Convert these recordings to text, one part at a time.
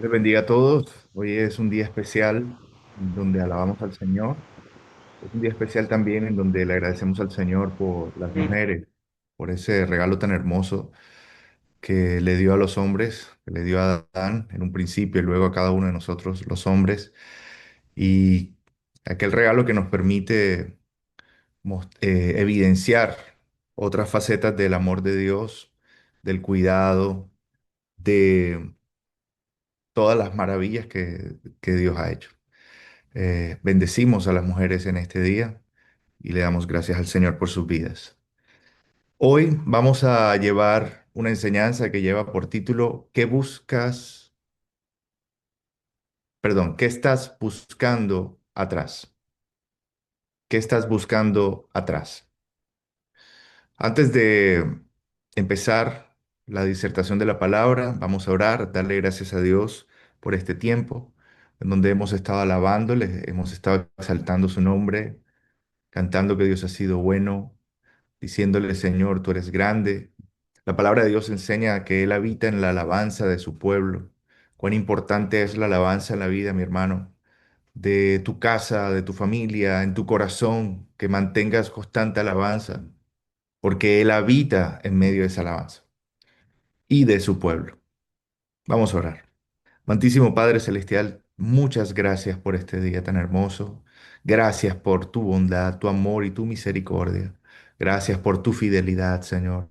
Les bendiga a todos. Hoy es un día especial en donde alabamos al Señor. Es un día especial también en donde le agradecemos al Señor por las mujeres, por ese regalo tan hermoso que le dio a los hombres, que le dio a Adán en un principio y luego a cada uno de nosotros, los hombres. Y aquel regalo que nos permite evidenciar otras facetas del amor de Dios, del cuidado, de todas las maravillas que Dios ha hecho. Bendecimos a las mujeres en este día y le damos gracias al Señor por sus vidas. Hoy vamos a llevar una enseñanza que lleva por título ¿Qué buscas? Perdón, ¿qué estás buscando atrás? ¿Qué estás buscando atrás? Antes de empezar la disertación de la palabra, vamos a orar, darle gracias a Dios por este tiempo en donde hemos estado alabándole, hemos estado exaltando su nombre, cantando que Dios ha sido bueno, diciéndole, Señor, tú eres grande. La palabra de Dios enseña que Él habita en la alabanza de su pueblo. Cuán importante es la alabanza en la vida, mi hermano, de tu casa, de tu familia, en tu corazón, que mantengas constante alabanza, porque Él habita en medio de esa alabanza y de su pueblo. Vamos a orar. Amantísimo Padre Celestial, muchas gracias por este día tan hermoso. Gracias por tu bondad, tu amor y tu misericordia. Gracias por tu fidelidad, Señor,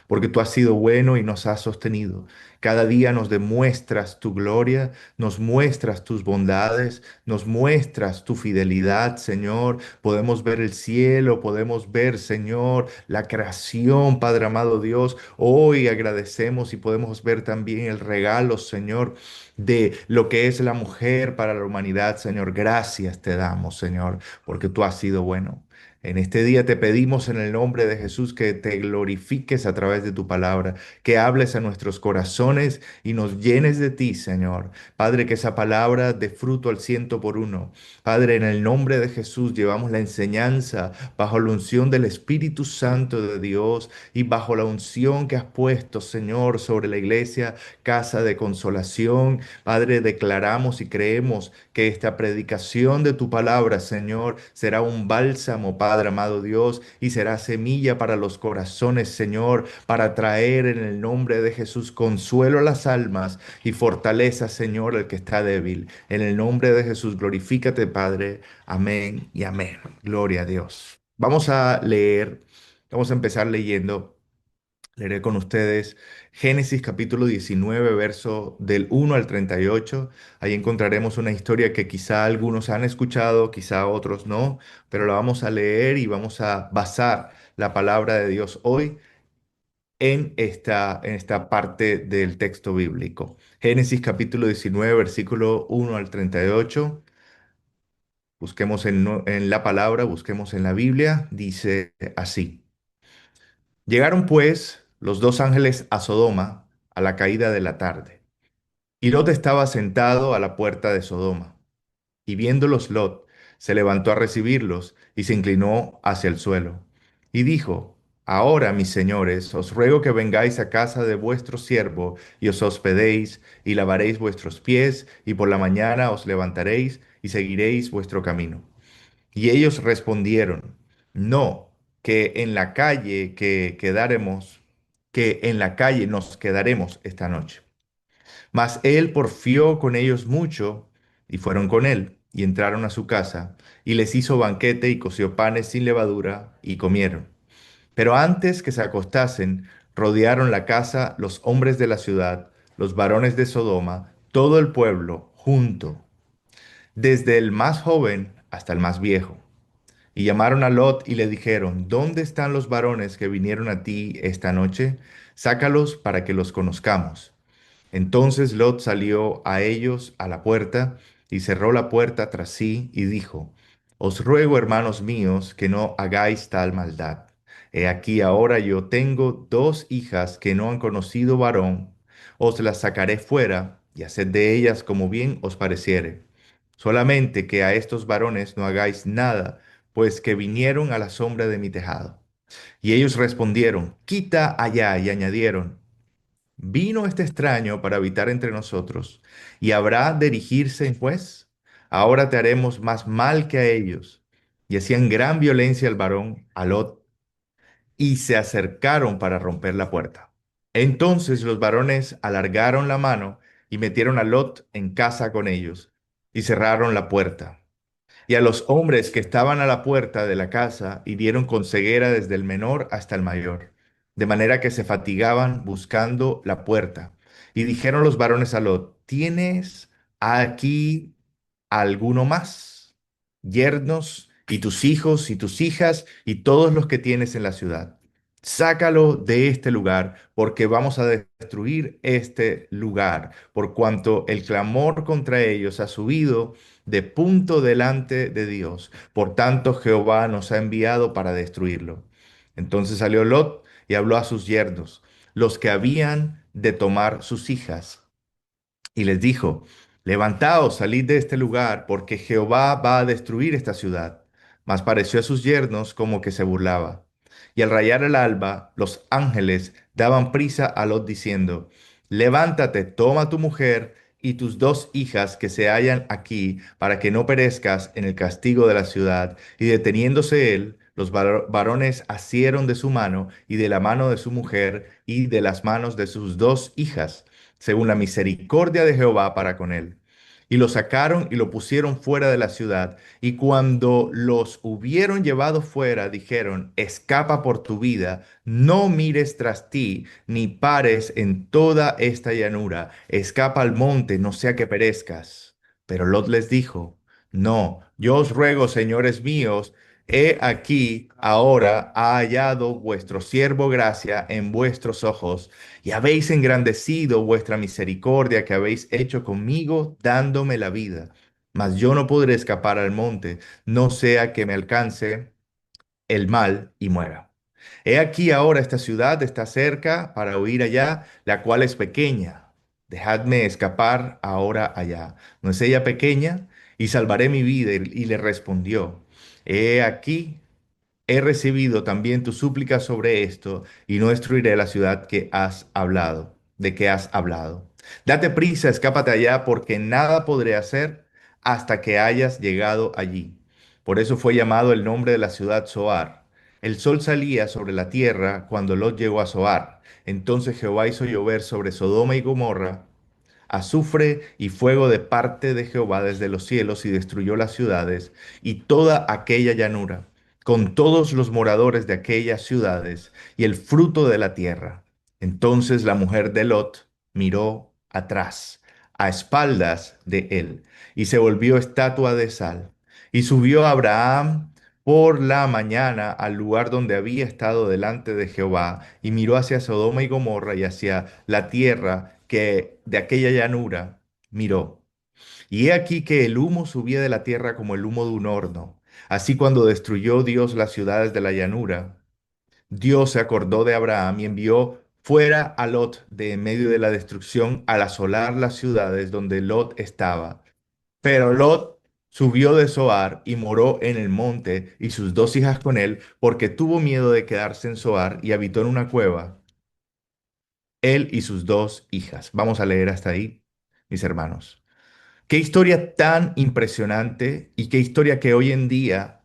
porque tú has sido bueno y nos has sostenido. Cada día nos demuestras tu gloria, nos muestras tus bondades, nos muestras tu fidelidad, Señor. Podemos ver el cielo, podemos ver, Señor, la creación, Padre amado Dios. Hoy agradecemos y podemos ver también el regalo, Señor, de lo que es la mujer para la humanidad, Señor. Gracias te damos, Señor, porque tú has sido bueno. En este día te pedimos en el nombre de Jesús que te glorifiques a través de tu palabra, que hables a nuestros corazones y nos llenes de ti, Señor. Padre, que esa palabra dé fruto al ciento por uno. Padre, en el nombre de Jesús llevamos la enseñanza bajo la unción del Espíritu Santo de Dios y bajo la unción que has puesto, Señor, sobre la iglesia, casa de consolación. Padre, declaramos y creemos que esta predicación de tu palabra, Señor, será un bálsamo, Padre amado Dios, y será semilla para los corazones, Señor, para traer en el nombre de Jesús consuelo a las almas y fortaleza, Señor, al que está débil. En el nombre de Jesús, glorifícate, Padre. Amén y amén. Gloria a Dios. Vamos a leer, vamos a empezar leyendo. Leeré con ustedes Génesis capítulo 19, verso del 1 al 38. Ahí encontraremos una historia que quizá algunos han escuchado, quizá otros no, pero la vamos a leer y vamos a basar la palabra de Dios hoy en esta parte del texto bíblico. Génesis capítulo 19, versículo 1 al 38. Busquemos en la palabra, busquemos en la Biblia. Dice así. Llegaron pues los dos ángeles a Sodoma a la caída de la tarde. Y Lot estaba sentado a la puerta de Sodoma. Y viéndolos Lot, se levantó a recibirlos y se inclinó hacia el suelo. Y dijo, Ahora, mis señores, os ruego que vengáis a casa de vuestro siervo y os hospedéis y lavaréis vuestros pies y por la mañana os levantaréis y seguiréis vuestro camino. Y ellos respondieron, no, que en la calle que en la calle nos quedaremos esta noche. Mas él porfió con ellos mucho, y fueron con él, y entraron a su casa, y les hizo banquete, y coció panes sin levadura, y comieron. Pero antes que se acostasen, rodearon la casa los hombres de la ciudad, los varones de Sodoma, todo el pueblo, junto, desde el más joven hasta el más viejo. Y llamaron a Lot y le dijeron, ¿dónde están los varones que vinieron a ti esta noche? Sácalos para que los conozcamos. Entonces Lot salió a ellos a la puerta y cerró la puerta tras sí y dijo, Os ruego, hermanos míos, que no hagáis tal maldad. He aquí ahora yo tengo dos hijas que no han conocido varón. Os las sacaré fuera y haced de ellas como bien os pareciere. Solamente que a estos varones no hagáis nada, pues que vinieron a la sombra de mi tejado. Y ellos respondieron, Quita allá, y añadieron, ¿Vino este extraño para habitar entre nosotros y habrá de erigirse en juez? Ahora te haremos más mal que a ellos. Y hacían gran violencia al varón, a Lot, y se acercaron para romper la puerta. Entonces los varones alargaron la mano y metieron a Lot en casa con ellos y cerraron la puerta. Y a los hombres que estaban a la puerta de la casa hirieron con ceguera desde el menor hasta el mayor, de manera que se fatigaban buscando la puerta. Y dijeron los varones a Lot, ¿tienes aquí alguno más? Yernos y tus hijos y tus hijas y todos los que tienes en la ciudad. Sácalo de este lugar, porque vamos a destruir este lugar, por cuanto el clamor contra ellos ha subido de punto delante de Dios. Por tanto, Jehová nos ha enviado para destruirlo. Entonces salió Lot y habló a sus yernos, los que habían de tomar sus hijas, y les dijo, levantaos, salid de este lugar, porque Jehová va a destruir esta ciudad. Mas pareció a sus yernos como que se burlaba. Y al rayar el alba, los ángeles daban prisa a Lot diciendo, levántate, toma tu mujer y tus dos hijas que se hallan aquí, para que no perezcas en el castigo de la ciudad. Y deteniéndose él, los varones asieron de su mano y de la mano de su mujer y de las manos de sus dos hijas según la misericordia de Jehová para con él. Y lo sacaron y lo pusieron fuera de la ciudad. Y cuando los hubieron llevado fuera, dijeron, escapa por tu vida, no mires tras ti, ni pares en toda esta llanura, escapa al monte, no sea que perezcas. Pero Lot les dijo, no, yo os ruego, señores míos, he aquí ahora ha hallado vuestro siervo gracia en vuestros ojos y habéis engrandecido vuestra misericordia que habéis hecho conmigo, dándome la vida. Mas yo no podré escapar al monte, no sea que me alcance el mal y muera. He aquí ahora esta ciudad está cerca para huir allá, la cual es pequeña. Dejadme escapar ahora allá. ¿No es ella pequeña? Y salvaré mi vida. Y le respondió, he aquí he recibido también tu súplica sobre esto, y no destruiré la ciudad que has hablado, de que has hablado. Date prisa, escápate allá, porque nada podré hacer hasta que hayas llegado allí. Por eso fue llamado el nombre de la ciudad Zoar. El sol salía sobre la tierra cuando Lot llegó a Zoar. Entonces Jehová hizo llover sobre Sodoma y Gomorra azufre y fuego de parte de Jehová desde los cielos y destruyó las ciudades y toda aquella llanura, con todos los moradores de aquellas ciudades y el fruto de la tierra. Entonces la mujer de Lot miró atrás, a espaldas de él, y se volvió estatua de sal. Y subió Abraham por la mañana al lugar donde había estado delante de Jehová, y miró hacia Sodoma y Gomorra y hacia la tierra que de aquella llanura miró. Y he aquí que el humo subía de la tierra como el humo de un horno. Así cuando destruyó Dios las ciudades de la llanura, Dios se acordó de Abraham y envió fuera a Lot de en medio de la destrucción al asolar las ciudades donde Lot estaba. Pero Lot subió de Zoar y moró en el monte y sus dos hijas con él, porque tuvo miedo de quedarse en Zoar y habitó en una cueva, él y sus dos hijas. Vamos a leer hasta ahí, mis hermanos. Qué historia tan impresionante y qué historia que hoy en día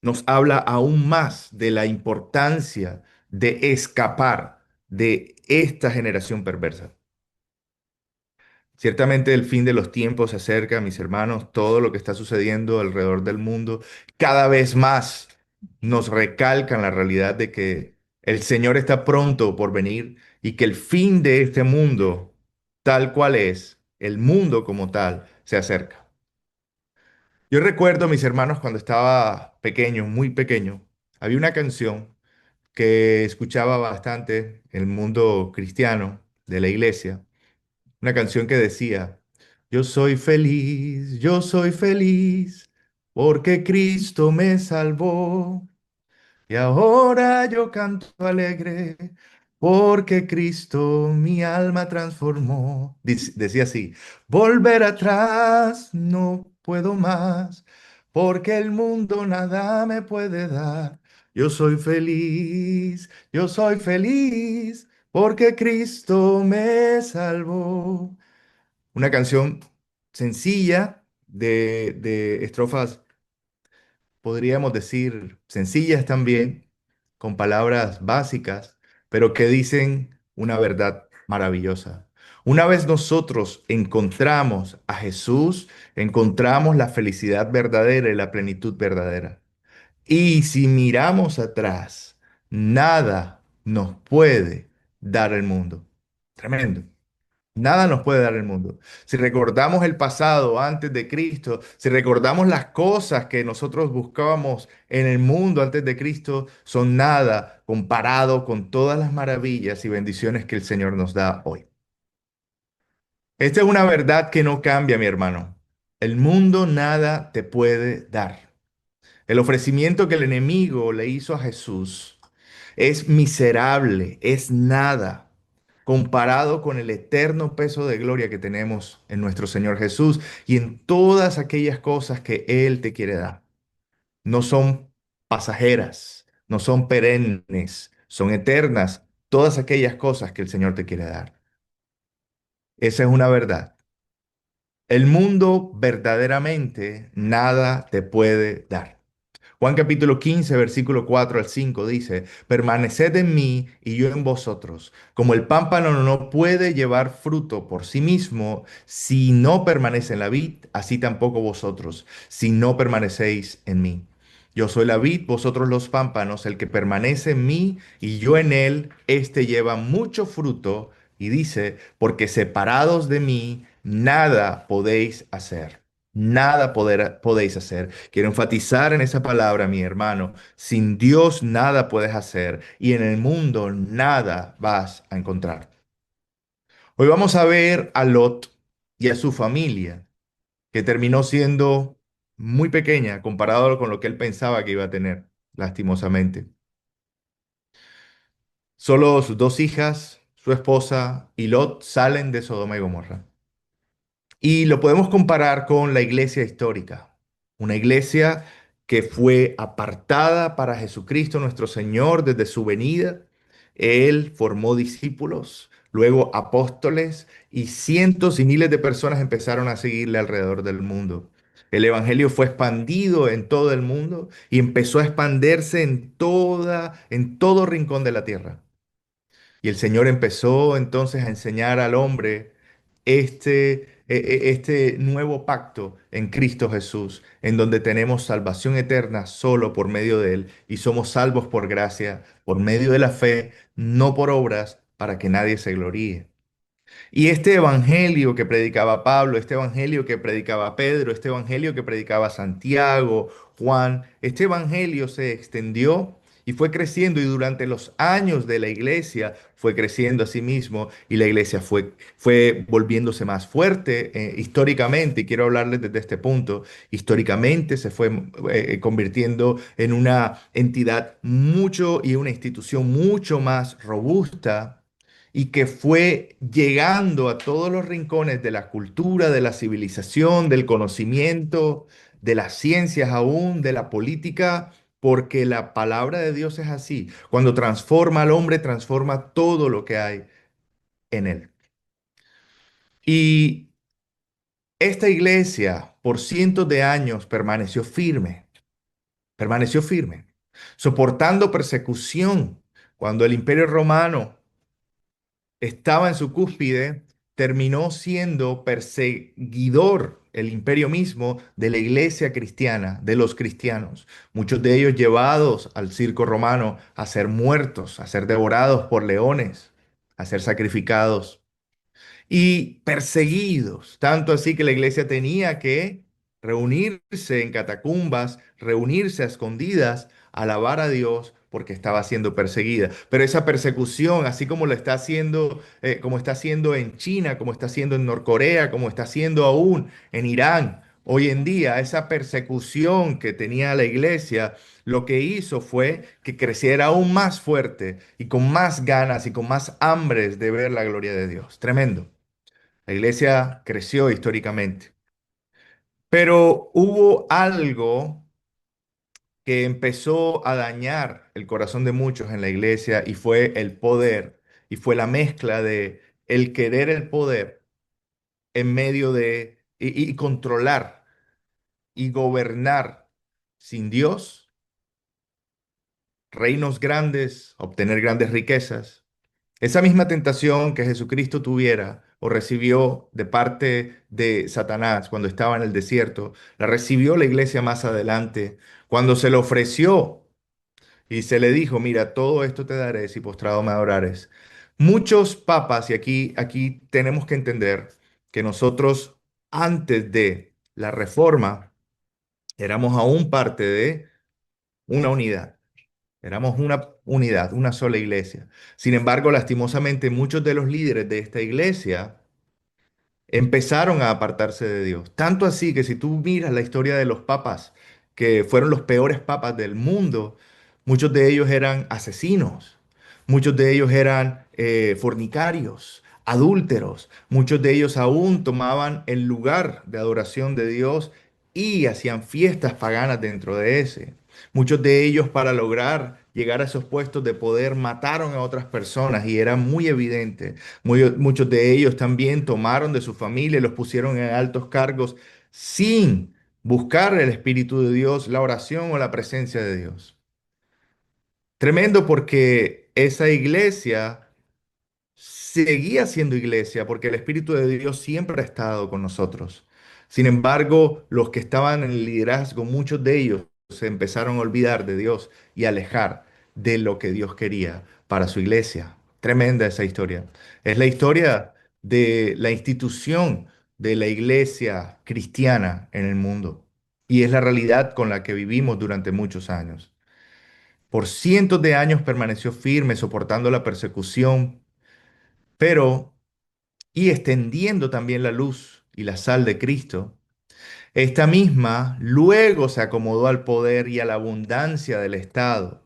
nos habla aún más de la importancia de escapar de esta generación perversa. Ciertamente el fin de los tiempos se acerca, mis hermanos, todo lo que está sucediendo alrededor del mundo cada vez más nos recalcan la realidad de que el Señor está pronto por venir y que el fin de este mundo, tal cual es, el mundo como tal, se acerca. Yo recuerdo, mis hermanos, cuando estaba pequeño, muy pequeño, había una canción que escuchaba bastante en el mundo cristiano de la iglesia, una canción que decía, yo soy feliz, porque Cristo me salvó. Y ahora yo canto alegre, porque Cristo mi alma transformó. Decía así, volver atrás no puedo más, porque el mundo nada me puede dar. Yo soy feliz, porque Cristo me salvó. Una canción sencilla de estrofas, podríamos decir, sencillas también, con palabras básicas, pero que dicen una verdad maravillosa. Una vez nosotros encontramos a Jesús, encontramos la felicidad verdadera y la plenitud verdadera. Y si miramos atrás, nada nos puede dar el mundo. Tremendo. Nada nos puede dar el mundo. Si recordamos el pasado antes de Cristo, si recordamos las cosas que nosotros buscábamos en el mundo antes de Cristo, son nada comparado con todas las maravillas y bendiciones que el Señor nos da hoy. Esta es una verdad que no cambia, mi hermano. El mundo nada te puede dar. El ofrecimiento que el enemigo le hizo a Jesús es miserable, es nada comparado con el eterno peso de gloria que tenemos en nuestro Señor Jesús y en todas aquellas cosas que Él te quiere dar. No son pasajeras, no son perennes, son eternas todas aquellas cosas que el Señor te quiere dar. Esa es una verdad. El mundo verdaderamente nada te puede dar. Juan capítulo 15, versículo 4 al 5 dice, permaneced en mí y yo en vosotros. Como el pámpano no puede llevar fruto por sí mismo si no permanece en la vid, así tampoco vosotros, si no permanecéis en mí. Yo soy la vid, vosotros los pámpanos, el que permanece en mí y yo en él, éste lleva mucho fruto y dice, porque separados de mí, nada podéis hacer. Nada podéis hacer. Quiero enfatizar en esa palabra, mi hermano. Sin Dios nada puedes hacer y en el mundo nada vas a encontrar. Hoy vamos a ver a Lot y a su familia, que terminó siendo muy pequeña comparado con lo que él pensaba que iba a tener, lastimosamente. Solo sus dos hijas, su esposa y Lot salen de Sodoma y Gomorra. Y lo podemos comparar con la iglesia histórica, una iglesia que fue apartada para Jesucristo nuestro Señor desde su venida. Él formó discípulos, luego apóstoles y cientos y miles de personas empezaron a seguirle alrededor del mundo. El evangelio fue expandido en todo el mundo y empezó a expandirse en todo rincón de la tierra. Y el Señor empezó entonces a enseñar al hombre este nuevo pacto en Cristo Jesús, en donde tenemos salvación eterna solo por medio de Él y somos salvos por gracia, por medio de la fe, no por obras, para que nadie se gloríe. Y este evangelio que predicaba Pablo, este evangelio que predicaba Pedro, este evangelio que predicaba Santiago, Juan, este evangelio se extendió y fue creciendo y durante los años de la iglesia fue creciendo a sí mismo y la iglesia fue volviéndose más fuerte históricamente, y quiero hablarles desde este punto, históricamente se fue convirtiendo en una entidad mucho y una institución mucho más robusta y que fue llegando a todos los rincones de la cultura, de la civilización, del conocimiento, de las ciencias aún, de la política, porque la palabra de Dios es así. Cuando transforma al hombre, transforma todo lo que hay en él. Y esta iglesia por cientos de años permaneció firme, soportando persecución cuando el Imperio Romano estaba en su cúspide, terminó siendo perseguidor el imperio mismo de la iglesia cristiana, de los cristianos, muchos de ellos llevados al circo romano a ser muertos, a ser devorados por leones, a ser sacrificados y perseguidos, tanto así que la iglesia tenía que reunirse en catacumbas, reunirse a escondidas, alabar a Dios porque estaba siendo perseguida. Pero esa persecución, así como lo está haciendo, como está haciendo en China, como está haciendo en Norcorea, como está haciendo aún en Irán, hoy en día, esa persecución que tenía la iglesia, lo que hizo fue que creciera aún más fuerte y con más ganas y con más hambres de ver la gloria de Dios. Tremendo. La iglesia creció históricamente, pero hubo algo que empezó a dañar el corazón de muchos en la iglesia y fue el poder y fue la mezcla de el querer el poder en medio de y controlar y gobernar sin Dios, reinos grandes, obtener grandes riquezas. Esa misma tentación que Jesucristo tuviera o recibió de parte de Satanás cuando estaba en el desierto, la recibió la iglesia más adelante, cuando se le ofreció y se le dijo, mira, todo esto te daré si postrado me adorares. Muchos papas, y aquí tenemos que entender que nosotros antes de la reforma éramos aún parte de una unidad. Éramos una unidad, una sola iglesia. Sin embargo, lastimosamente, muchos de los líderes de esta iglesia empezaron a apartarse de Dios. Tanto así que si tú miras la historia de los papas, que fueron los peores papas del mundo, muchos de ellos eran asesinos, muchos de ellos eran fornicarios, adúlteros, muchos de ellos aún tomaban el lugar de adoración de Dios y hacían fiestas paganas dentro de ese. Muchos de ellos para lograr llegar a esos puestos de poder mataron a otras personas y era muy evidente. Muchos de ellos también tomaron de su familia y los pusieron en altos cargos sin buscar el Espíritu de Dios, la oración o la presencia de Dios. Tremendo porque esa iglesia seguía siendo iglesia porque el Espíritu de Dios siempre ha estado con nosotros. Sin embargo, los que estaban en el liderazgo, muchos de ellos se empezaron a olvidar de Dios y a alejar de lo que Dios quería para su iglesia. Tremenda esa historia. Es la historia de la institución de la iglesia cristiana en el mundo. Y es la realidad con la que vivimos durante muchos años. Por cientos de años permaneció firme, soportando la persecución, pero y extendiendo también la luz y la sal de Cristo, esta misma luego se acomodó al poder y a la abundancia del Estado.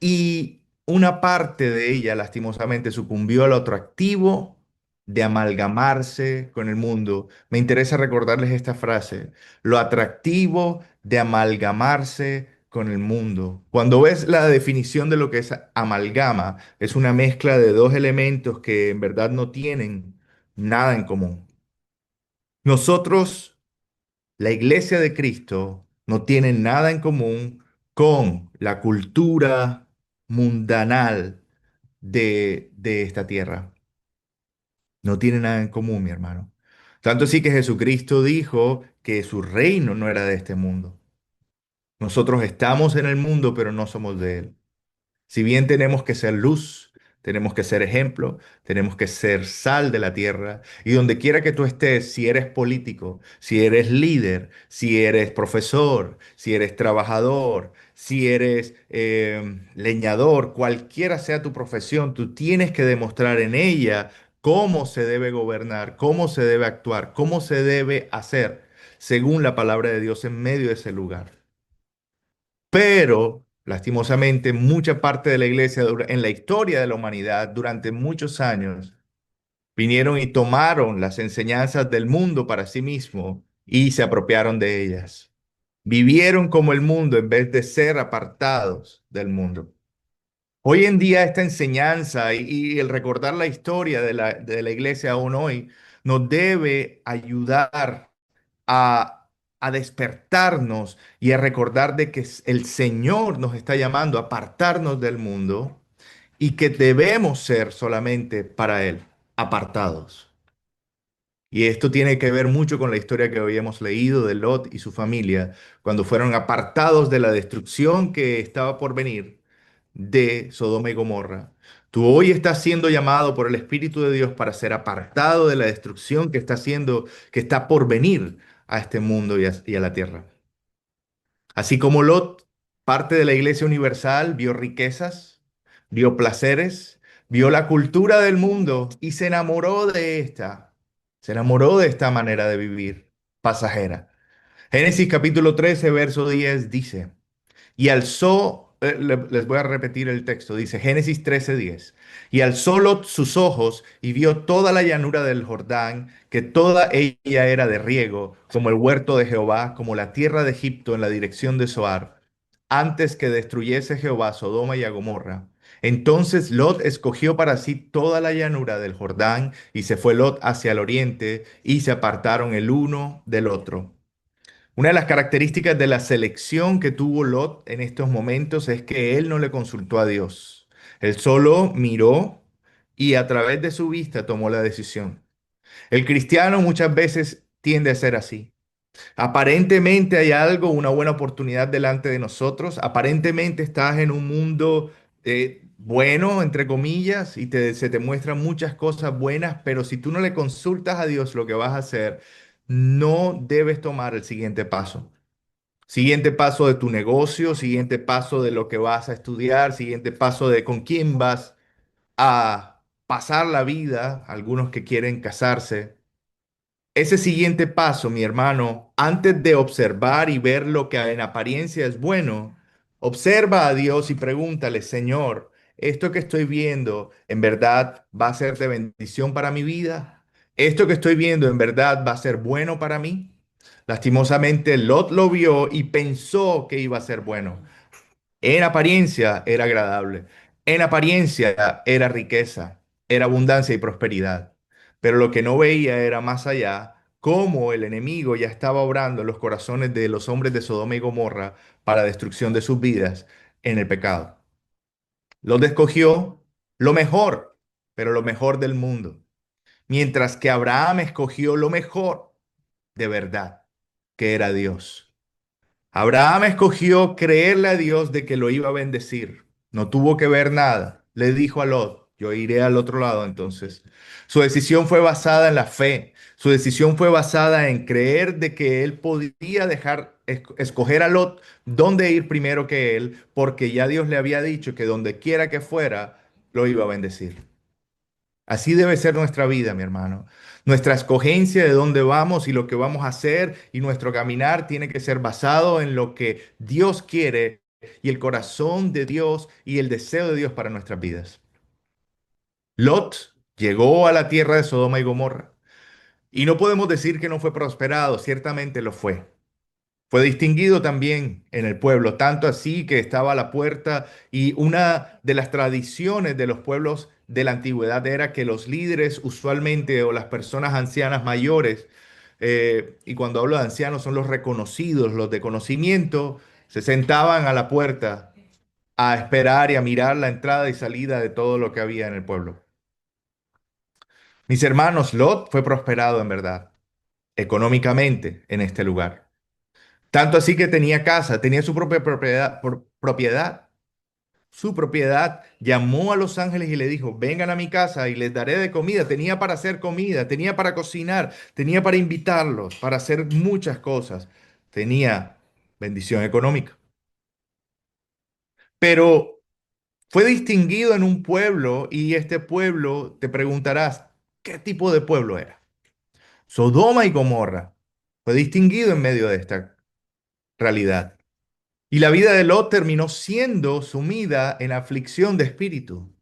Y una parte de ella, lastimosamente, sucumbió a lo atractivo de amalgamarse con el mundo. Me interesa recordarles esta frase, lo atractivo de amalgamarse con el mundo. Cuando ves la definición de lo que es amalgama, es una mezcla de dos elementos que en verdad no tienen nada en común. Nosotros, la Iglesia de Cristo, no tiene nada en común con la cultura mundanal de esta tierra. No tiene nada en común, mi hermano. Tanto así que Jesucristo dijo que su reino no era de este mundo. Nosotros estamos en el mundo, pero no somos de él. Si bien tenemos que ser luz, tenemos que ser ejemplo, tenemos que ser sal de la tierra, y donde quiera que tú estés, si eres político, si eres líder, si eres profesor, si eres trabajador, si eres leñador, cualquiera sea tu profesión, tú tienes que demostrar en ella cómo se debe gobernar, cómo se debe actuar, cómo se debe hacer, según la palabra de Dios en medio de ese lugar. Pero, lastimosamente, mucha parte de la iglesia en la historia de la humanidad durante muchos años vinieron y tomaron las enseñanzas del mundo para sí mismo y se apropiaron de ellas. Vivieron como el mundo en vez de ser apartados del mundo. Hoy en día esta enseñanza y el recordar la historia de la iglesia aún hoy nos debe ayudar a, a despertarnos y a recordar de que el Señor nos está llamando a apartarnos del mundo y que debemos ser solamente para Él, apartados. Y esto tiene que ver mucho con la historia que hoy hemos leído de Lot y su familia, cuando fueron apartados de la destrucción que estaba por venir de Sodoma y Gomorra. Tú hoy estás siendo llamado por el Espíritu de Dios para ser apartado de la destrucción que está por venir a este mundo y a la tierra. Así como Lot, parte de la Iglesia Universal, vio riquezas, vio placeres, vio la cultura del mundo y se enamoró de esta. Se enamoró de esta manera de vivir pasajera. Génesis capítulo 13, verso 10 dice, y alzó, les voy a repetir el texto, dice Génesis 13:10. Y alzó Lot sus ojos y vio toda la llanura del Jordán, que toda ella era de riego, como el huerto de Jehová, como la tierra de Egipto en la dirección de Zoar, antes que destruyese Jehová Sodoma y a Gomorra. Entonces Lot escogió para sí toda la llanura del Jordán y se fue Lot hacia el oriente y se apartaron el uno del otro. Una de las características de la selección que tuvo Lot en estos momentos es que él no le consultó a Dios. Él solo miró y a través de su vista tomó la decisión. El cristiano muchas veces tiende a ser así. Aparentemente hay algo, una buena oportunidad delante de nosotros. Aparentemente estás en un mundo bueno, entre comillas, y se te muestran muchas cosas buenas, pero si tú no le consultas a Dios lo que vas a hacer, no debes tomar el siguiente paso. Siguiente paso de tu negocio, siguiente paso de lo que vas a estudiar, siguiente paso de con quién vas a pasar la vida, algunos que quieren casarse. Ese siguiente paso, mi hermano, antes de observar y ver lo que en apariencia es bueno, observa a Dios y pregúntale, Señor, ¿esto que estoy viendo en verdad va a ser de bendición para mi vida? ¿Esto que estoy viendo en verdad va a ser bueno para mí? Lastimosamente, Lot lo vio y pensó que iba a ser bueno. En apariencia era agradable, en apariencia era riqueza, era abundancia y prosperidad. Pero lo que no veía era más allá, cómo el enemigo ya estaba obrando en los corazones de los hombres de Sodoma y Gomorra para destrucción de sus vidas en el pecado. Los escogió lo mejor, pero lo mejor del mundo, mientras que Abraham escogió lo mejor de verdad, que era Dios. Abraham escogió creerle a Dios de que lo iba a bendecir. No tuvo que ver nada. Le dijo a Lot, yo iré al otro lado entonces. Su decisión fue basada en la fe. Su decisión fue basada en creer de que él podía dejar escoger a Lot dónde ir primero que él, porque ya Dios le había dicho que donde quiera que fuera, lo iba a bendecir. Así debe ser nuestra vida, mi hermano. Nuestra escogencia de dónde vamos y lo que vamos a hacer y nuestro caminar tiene que ser basado en lo que Dios quiere y el corazón de Dios y el deseo de Dios para nuestras vidas. Lot llegó a la tierra de Sodoma y Gomorra y no podemos decir que no fue prosperado, ciertamente lo fue. Fue distinguido también en el pueblo, tanto así que estaba a la puerta y una de las tradiciones de los pueblos de la antigüedad era que los líderes usualmente o las personas ancianas mayores, y cuando hablo de ancianos son los reconocidos, los de conocimiento, se sentaban a la puerta a esperar y a mirar la entrada y salida de todo lo que había en el pueblo. Mis hermanos, Lot fue prosperado en verdad, económicamente en este lugar. Tanto así que tenía casa, tenía su propia propiedad, propiedad. Su propiedad llamó a los ángeles y le dijo, vengan a mi casa y les daré de comida. Tenía para hacer comida, tenía para cocinar, tenía para invitarlos, para hacer muchas cosas. Tenía bendición económica. Pero fue distinguido en un pueblo y este pueblo, te preguntarás, ¿qué tipo de pueblo era? Sodoma y Gomorra. Fue distinguido en medio de esta realidad. Y la vida de Lot terminó siendo sumida en aflicción de espíritu.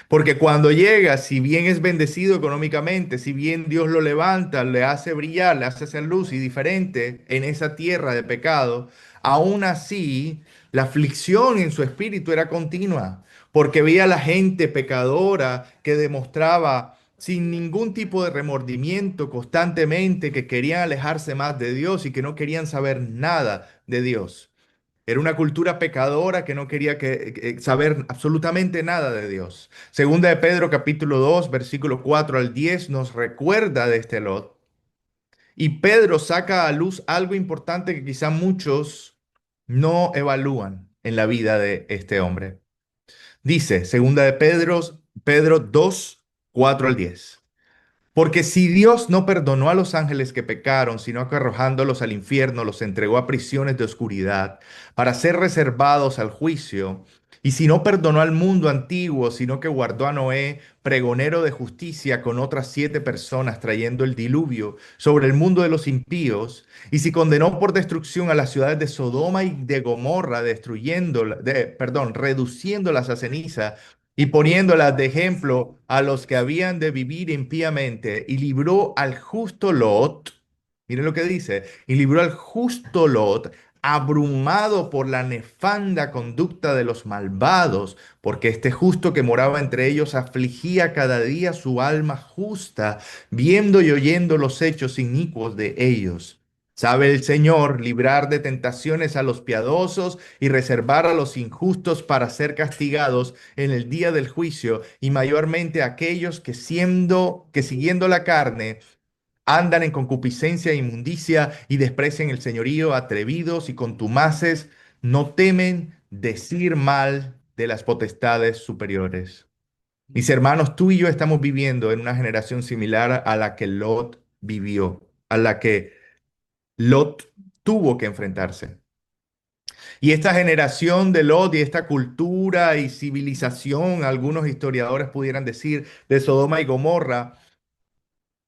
Porque cuando llega, si bien es bendecido económicamente, si bien Dios lo levanta, le hace brillar, le hace hacer luz y diferente en esa tierra de pecado, aún así la aflicción en su espíritu era continua. Porque veía a la gente pecadora que demostraba sin ningún tipo de remordimiento constantemente que querían alejarse más de Dios y que no querían saber nada de Dios. Era una cultura pecadora que no quería saber absolutamente nada de Dios. Segunda de Pedro capítulo 2 versículo 4 al 10 nos recuerda de este Lot. Y Pedro saca a luz algo importante que quizá muchos no evalúan en la vida de este hombre. Dice, segunda de Pedro 2 4 al 10. Porque si Dios no perdonó a los ángeles que pecaron, sino que arrojándolos al infierno los entregó a prisiones de oscuridad para ser reservados al juicio, y si no perdonó al mundo antiguo, sino que guardó a Noé, pregonero de justicia, con otras 7 personas, trayendo el diluvio sobre el mundo de los impíos, y si condenó por destrucción a las ciudades de Sodoma y de Gomorra, reduciéndolas a ceniza, y poniéndolas de ejemplo a los que habían de vivir impíamente, y libró al justo Lot, miren lo que dice, y libró al justo Lot abrumado por la nefanda conducta de los malvados, porque este justo que moraba entre ellos afligía cada día su alma justa, viendo y oyendo los hechos inicuos de ellos. Sabe el Señor librar de tentaciones a los piadosos y reservar a los injustos para ser castigados en el día del juicio, y mayormente a aquellos que siguiendo la carne andan en concupiscencia e inmundicia y desprecian el señorío, atrevidos y contumaces, no temen decir mal de las potestades superiores. Mis hermanos, tú y yo estamos viviendo en una generación similar a la que Lot vivió, a la que Lot tuvo que enfrentarse. Y esta generación de Lot y esta cultura y civilización, algunos historiadores pudieran decir, de Sodoma y Gomorra,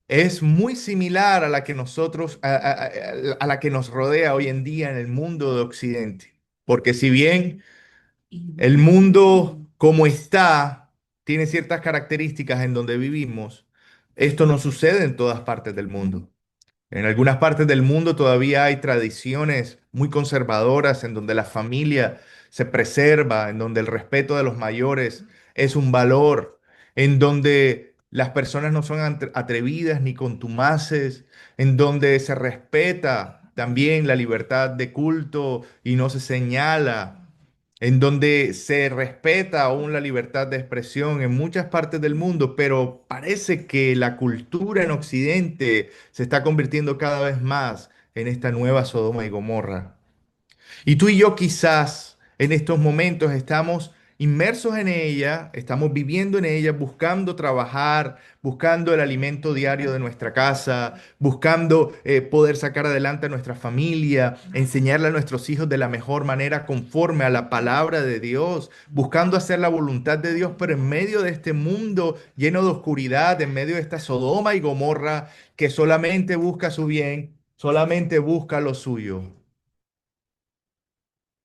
es muy similar a la que nosotros, a la que nos rodea hoy en día en el mundo de Occidente. Porque si bien el mundo como está tiene ciertas características en donde vivimos, esto no sucede en todas partes del mundo. En algunas partes del mundo todavía hay tradiciones muy conservadoras en donde la familia se preserva, en donde el respeto de los mayores es un valor, en donde las personas no son atrevidas ni contumaces, en donde se respeta también la libertad de culto y no se señala, en donde se respeta aún la libertad de expresión en muchas partes del mundo, pero parece que la cultura en Occidente se está convirtiendo cada vez más en esta nueva Sodoma y Gomorra. Y tú y yo quizás en estos momentos estamos inmersos en ella, estamos viviendo en ella, buscando trabajar, buscando el alimento diario de nuestra casa, buscando poder sacar adelante a nuestra familia, enseñarle a nuestros hijos de la mejor manera conforme a la palabra de Dios, buscando hacer la voluntad de Dios, pero en medio de este mundo lleno de oscuridad, en medio de esta Sodoma y Gomorra que solamente busca su bien, solamente busca lo suyo.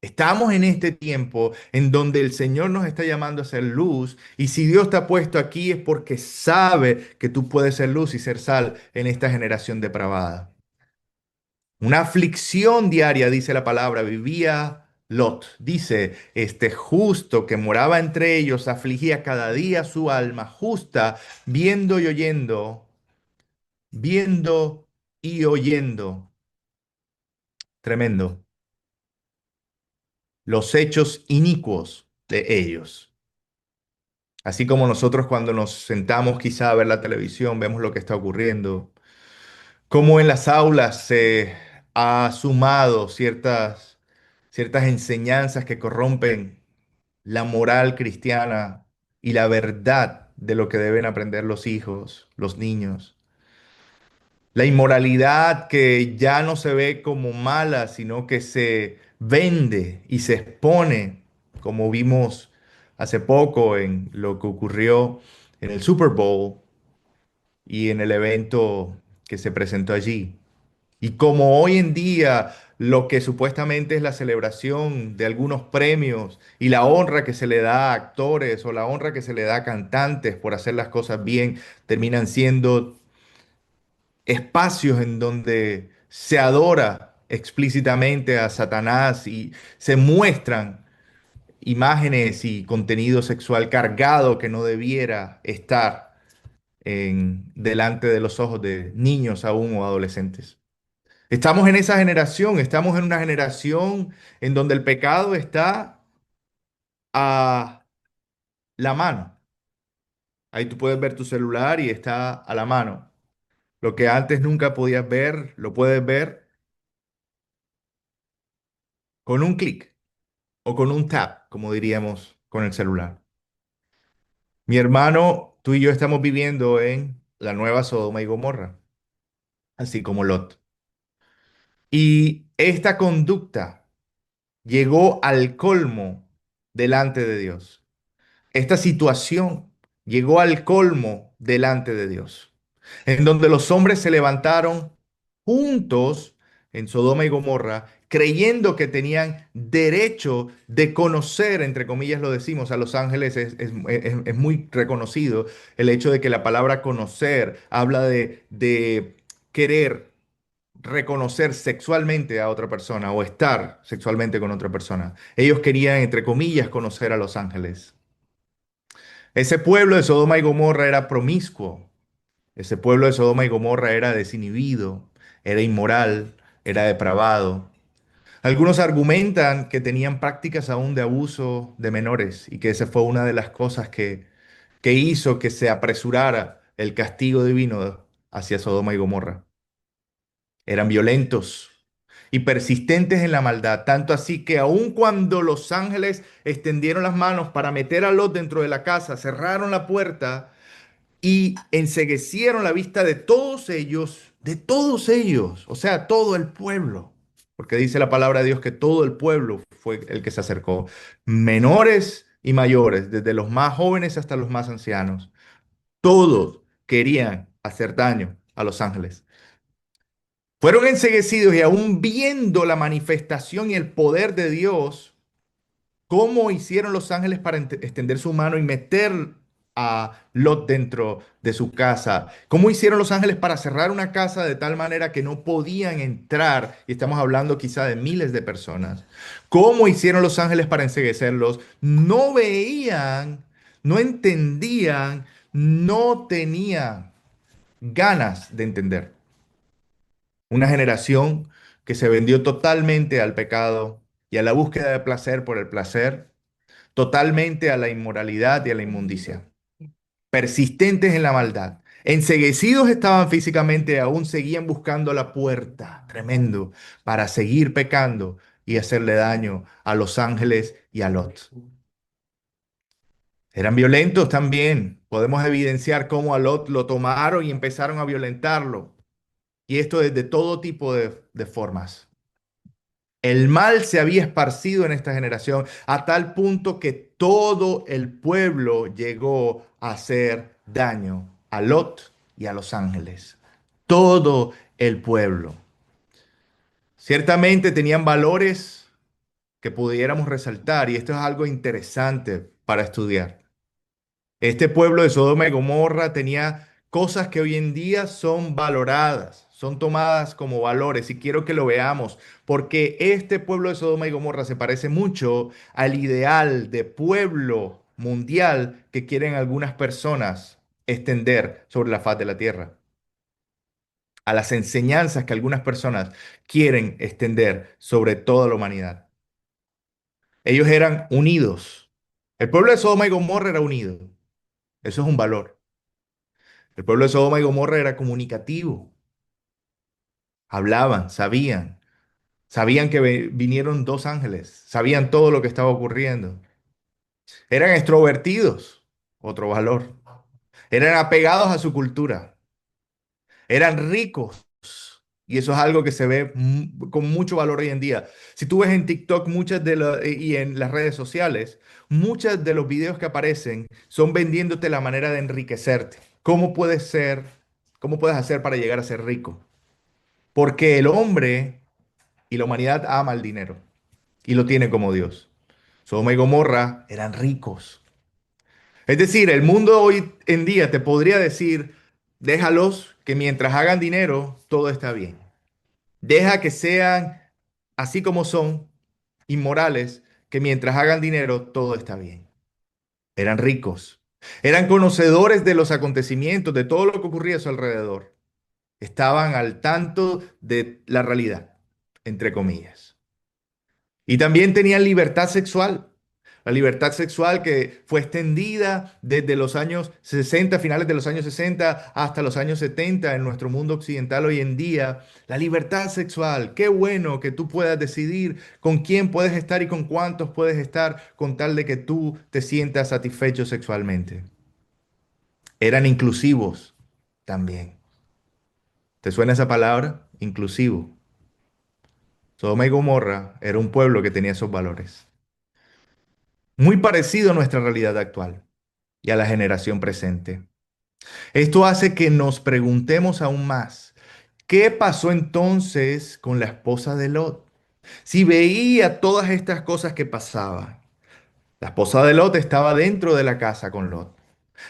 Estamos en este tiempo en donde el Señor nos está llamando a ser luz, y si Dios te ha puesto aquí es porque sabe que tú puedes ser luz y ser sal en esta generación depravada. Una aflicción diaria, dice la palabra, vivía Lot. Dice, este justo que moraba entre ellos afligía cada día su alma justa, viendo y oyendo, viendo y oyendo. Tremendo. Los hechos inicuos de ellos. Así como nosotros cuando nos sentamos quizá a ver la televisión, vemos lo que está ocurriendo, cómo en las aulas se ha sumado ciertas enseñanzas que corrompen la moral cristiana y la verdad de lo que deben aprender los hijos, los niños. La inmoralidad que ya no se ve como mala, sino que se vende y se expone, como vimos hace poco en lo que ocurrió en el Super Bowl y en el evento que se presentó allí. Y como hoy en día lo que supuestamente es la celebración de algunos premios y la honra que se le da a actores o la honra que se le da a cantantes por hacer las cosas bien, terminan siendo espacios en donde se adora explícitamente a Satanás y se muestran imágenes y contenido sexual cargado que no debiera estar delante de los ojos de niños aún o adolescentes. Estamos en esa generación, estamos en una generación en donde el pecado está a la mano. Ahí tú puedes ver tu celular y está a la mano. Lo que antes nunca podías ver, lo puedes ver con un clic o con un tap, como diríamos con el celular. Mi hermano, tú y yo estamos viviendo en la nueva Sodoma y Gomorra, así como Lot. Y esta conducta llegó al colmo delante de Dios. Esta situación llegó al colmo delante de Dios, en donde los hombres se levantaron juntos en Sodoma y Gomorra, creyendo que tenían derecho de conocer, entre comillas lo decimos, a los ángeles es muy reconocido el hecho de que la palabra conocer habla de querer, reconocer sexualmente a otra persona o estar sexualmente con otra persona. Ellos querían, entre comillas, conocer a los ángeles. Ese pueblo de Sodoma y Gomorra era promiscuo. Ese pueblo de Sodoma y Gomorra era desinhibido, era inmoral, era depravado. Algunos argumentan que tenían prácticas aún de abuso de menores y que esa fue una de las cosas que hizo que se apresurara el castigo divino hacia Sodoma y Gomorra. Eran violentos y persistentes en la maldad, tanto así que aun cuando los ángeles extendieron las manos para meter a Lot dentro de la casa, cerraron la puerta y enceguecieron la vista de todos ellos, o sea, todo el pueblo, porque dice la palabra de Dios que todo el pueblo fue el que se acercó, menores y mayores, desde los más jóvenes hasta los más ancianos, todos querían hacer daño a los ángeles. Fueron enceguecidos y aún viendo la manifestación y el poder de Dios, ¿cómo hicieron los ángeles para extender su mano y meter a Lot dentro de su casa? ¿Cómo hicieron los ángeles para cerrar una casa de tal manera que no podían entrar? Y estamos hablando quizá de miles de personas. ¿Cómo hicieron los ángeles para enceguecerlos? No veían, no entendían, no tenían ganas de entender. Una generación que se vendió totalmente al pecado y a la búsqueda de placer por el placer, totalmente a la inmoralidad y a la inmundicia, persistentes en la maldad. Enceguecidos estaban físicamente, aún seguían buscando la puerta, tremendo, para seguir pecando y hacerle daño a los ángeles y a Lot. Eran violentos también. Podemos evidenciar cómo a Lot lo tomaron y empezaron a violentarlo. Y esto desde todo tipo de formas. El mal se había esparcido en esta generación a tal punto que todo el pueblo llegó a hacer daño a Lot y a los ángeles. Todo el pueblo. Ciertamente tenían valores que pudiéramos resaltar y esto es algo interesante para estudiar. Este pueblo de Sodoma y Gomorra tenía cosas que hoy en día son valoradas, son tomadas como valores y quiero que lo veamos porque este pueblo de Sodoma y Gomorra se parece mucho al ideal de pueblo mundial que quieren algunas personas extender sobre la faz de la tierra, a las enseñanzas que algunas personas quieren extender sobre toda la humanidad. Ellos eran unidos. El pueblo de Sodoma y Gomorra era unido. Eso es un valor. El pueblo de Sodoma y Gomorra era comunicativo, hablaban, sabían que vinieron dos ángeles, sabían todo lo que estaba ocurriendo. Eran extrovertidos, otro valor. Eran apegados a su cultura, eran ricos. Y eso es algo que se ve con mucho valor hoy en día. Si tú ves en TikTok y en las redes sociales, muchos de los videos que aparecen son vendiéndote la manera de enriquecerte. ¿Cómo puedes hacer para llegar a ser rico? Porque el hombre y la humanidad ama el dinero y lo tiene como Dios. Sodoma y Gomorra eran ricos. Es decir, el mundo hoy en día te podría decir, déjalos que mientras hagan dinero, todo está bien. Deja que sean así como son, inmorales, que mientras hagan dinero, todo está bien. Eran ricos. Eran conocedores de los acontecimientos, de todo lo que ocurría a su alrededor. Estaban al tanto de la realidad, entre comillas. Y también tenían libertad sexual. La libertad sexual que fue extendida desde los años 60, finales de los años 60 hasta los años 70 en nuestro mundo occidental hoy en día. La libertad sexual, qué bueno que tú puedas decidir con quién puedes estar y con cuántos puedes estar con tal de que tú te sientas satisfecho sexualmente. Eran inclusivos también. ¿Te suena esa palabra? Inclusivo. Sodoma y Gomorra era un pueblo que tenía esos valores. Muy parecido a nuestra realidad actual y a la generación presente. Esto hace que nos preguntemos aún más, ¿qué pasó entonces con la esposa de Lot? Si veía todas estas cosas que pasaban, la esposa de Lot estaba dentro de la casa con Lot.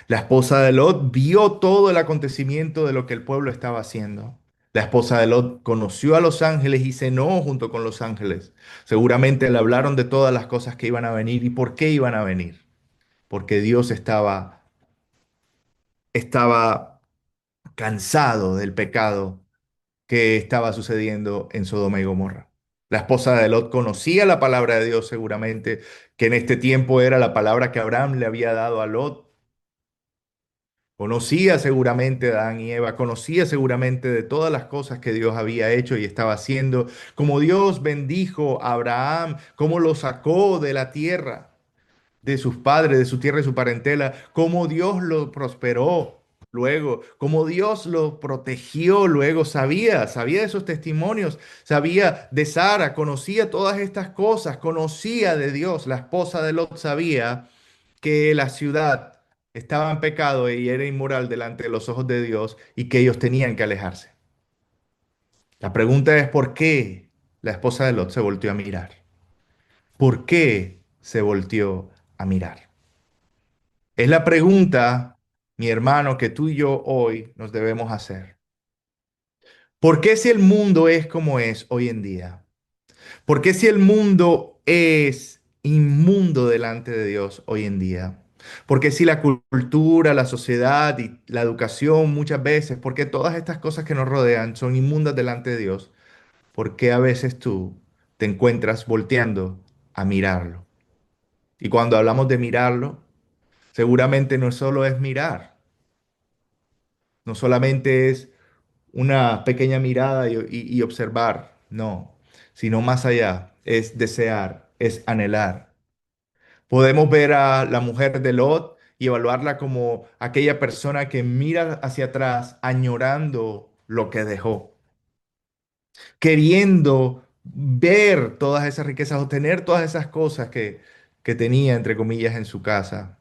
La esposa de Lot vio todo el acontecimiento de lo que el pueblo estaba haciendo. La esposa de Lot conoció a los ángeles y cenó junto con los ángeles. Seguramente le hablaron de todas las cosas que iban a venir y por qué iban a venir. Porque Dios estaba cansado del pecado que estaba sucediendo en Sodoma y Gomorra. La esposa de Lot conocía la palabra de Dios seguramente, que en este tiempo era la palabra que Abraham le había dado a Lot. Conocía seguramente a Adán y Eva, conocía seguramente de todas las cosas que Dios había hecho y estaba haciendo, como Dios bendijo a Abraham, cómo lo sacó de la tierra, de sus padres, de su tierra y su parentela, cómo Dios lo prosperó luego, cómo Dios lo protegió luego, sabía de esos testimonios, sabía de Sara, conocía todas estas cosas, conocía de Dios. La esposa de Lot sabía que la ciudad estaba en pecado y era inmoral delante de los ojos de Dios y que ellos tenían que alejarse. La pregunta es ¿por qué la esposa de Lot se volteó a mirar? ¿Por qué se volteó a mirar? Es la pregunta, mi hermano, que tú y yo hoy nos debemos hacer. ¿Por qué si el mundo es como es hoy en día? ¿Por qué si el mundo es inmundo delante de Dios hoy en día? Porque si la cultura, la sociedad y la educación muchas veces, porque todas estas cosas que nos rodean son inmundas delante de Dios, ¿por qué a veces tú te encuentras volteando a mirarlo? Y cuando hablamos de mirarlo, seguramente no solo es mirar, no solamente es una pequeña mirada y observar, no, sino más allá, es desear, es anhelar. Podemos ver a la mujer de Lot y evaluarla como aquella persona que mira hacia atrás, añorando lo que dejó, queriendo ver todas esas riquezas o tener todas esas cosas que tenía, entre comillas, en su casa,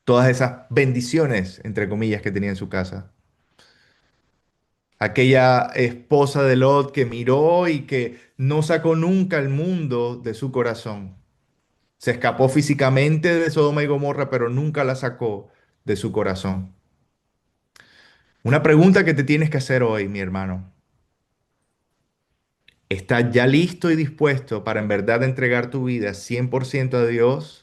todas esas bendiciones, entre comillas, que tenía en su casa. Aquella esposa de Lot que miró y que no sacó nunca el mundo de su corazón. Se escapó físicamente de Sodoma y Gomorra, pero nunca la sacó de su corazón. Una pregunta que te tienes que hacer hoy, mi hermano. ¿Estás ya listo y dispuesto para en verdad entregar tu vida 100% a Dios?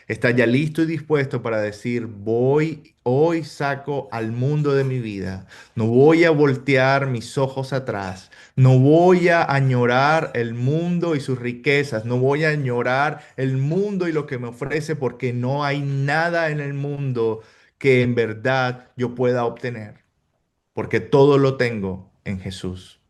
¿Estás ya listo y dispuesto para decir, voy, hoy saco al mundo de mi vida? No voy a voltear mis ojos atrás. No voy a añorar el mundo y sus riquezas. No voy a añorar el mundo y lo que me ofrece porque no hay nada en el mundo que en verdad yo pueda obtener. Porque todo lo tengo en Jesús.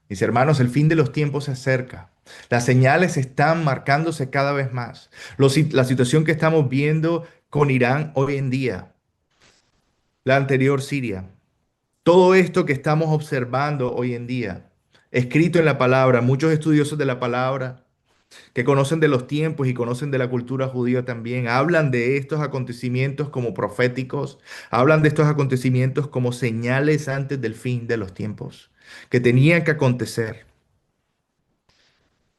Mis hermanos, el fin de los tiempos se acerca. Las señales están marcándose cada vez más. La situación que estamos viendo con Irán hoy en día, la anterior Siria, todo esto que estamos observando hoy en día, escrito en la palabra, muchos estudiosos de la palabra que conocen de los tiempos y conocen de la cultura judía también, hablan de estos acontecimientos como proféticos, hablan de estos acontecimientos como señales antes del fin de los tiempos, que tenían que acontecer.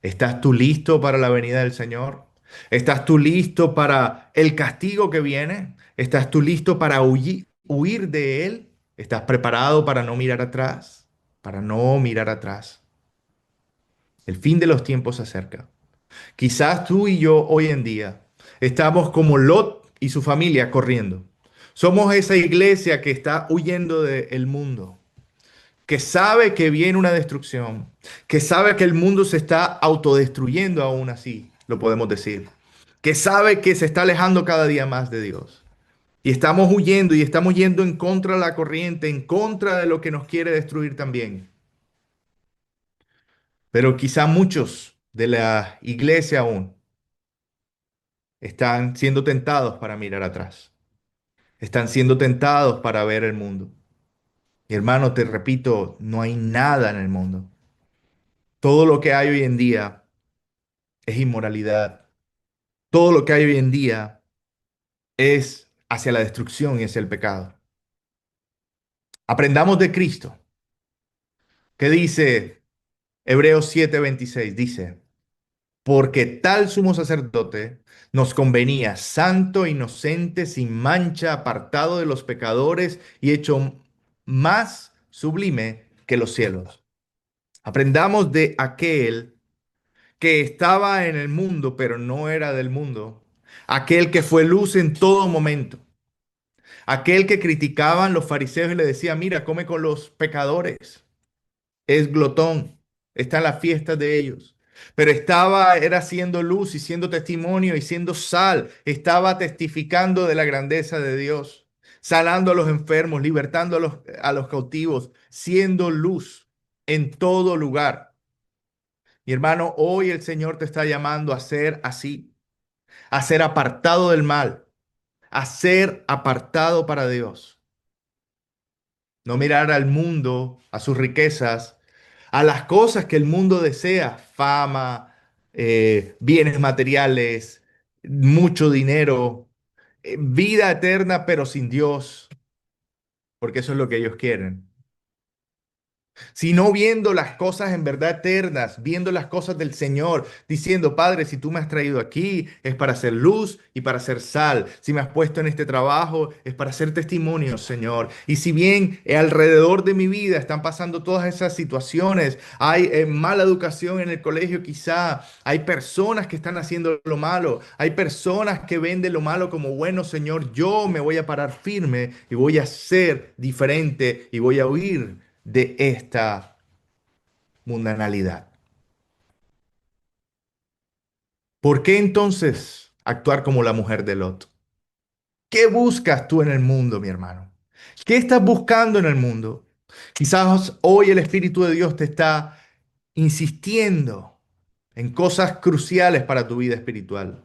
¿Estás tú listo para la venida del Señor? ¿Estás tú listo para el castigo que viene? ¿Estás tú listo para huir de Él? ¿Estás preparado para no mirar atrás? Para no mirar atrás. El fin de los tiempos se acerca. Quizás tú y yo hoy en día estamos como Lot y su familia corriendo. Somos esa iglesia que está huyendo del mundo, que sabe que viene una destrucción, que sabe que el mundo se está autodestruyendo aún así, lo podemos decir, que sabe que se está alejando cada día más de Dios. Y estamos huyendo y estamos yendo en contra de la corriente, en contra de lo que nos quiere destruir también. Pero quizá muchos de la iglesia aún están siendo tentados para mirar atrás, están siendo tentados para ver el mundo. Y hermano, te repito, no hay nada en el mundo. Todo lo que hay hoy en día es inmoralidad. Todo lo que hay hoy en día es hacia la destrucción y hacia el pecado. Aprendamos de Cristo. ¿Qué dice Hebreos 7:26? Dice, porque tal sumo sacerdote nos convenía, santo, inocente, sin mancha, apartado de los pecadores y hecho más sublime que los cielos. Aprendamos de aquel que estaba en el mundo, pero no era del mundo. Aquel que fue luz en todo momento. Aquel que criticaban los fariseos y le decía, mira, come con los pecadores. Es glotón, está en las fiestas de ellos. Pero era siendo luz y siendo testimonio y siendo sal, estaba testificando de la grandeza de Dios, sanando a los enfermos, libertando a los cautivos, siendo luz en todo lugar. Mi hermano, hoy el Señor te está llamando a ser así, a ser apartado del mal, a ser apartado para Dios. No mirar al mundo, a sus riquezas, a las cosas que el mundo desea, fama, bienes materiales, mucho dinero, vida eterna pero sin Dios, porque eso es lo que ellos quieren, sino viendo las cosas en verdad eternas, viendo las cosas del Señor, diciendo, Padre, si tú me has traído aquí es para hacer luz y para hacer sal. Si me has puesto en este trabajo es para hacer testimonio, Señor. Y si bien alrededor de mi vida están pasando todas esas situaciones, hay mala educación en el colegio quizá, hay personas que están haciendo lo malo, hay personas que ven de lo malo como bueno, Señor, yo me voy a parar firme y voy a ser diferente y voy a huir de esta mundanalidad. ¿Por qué entonces actuar como la mujer de Lot? ¿Qué buscas tú en el mundo, mi hermano? ¿Qué estás buscando en el mundo? Quizás hoy el Espíritu de Dios te está insistiendo en cosas cruciales para tu vida espiritual.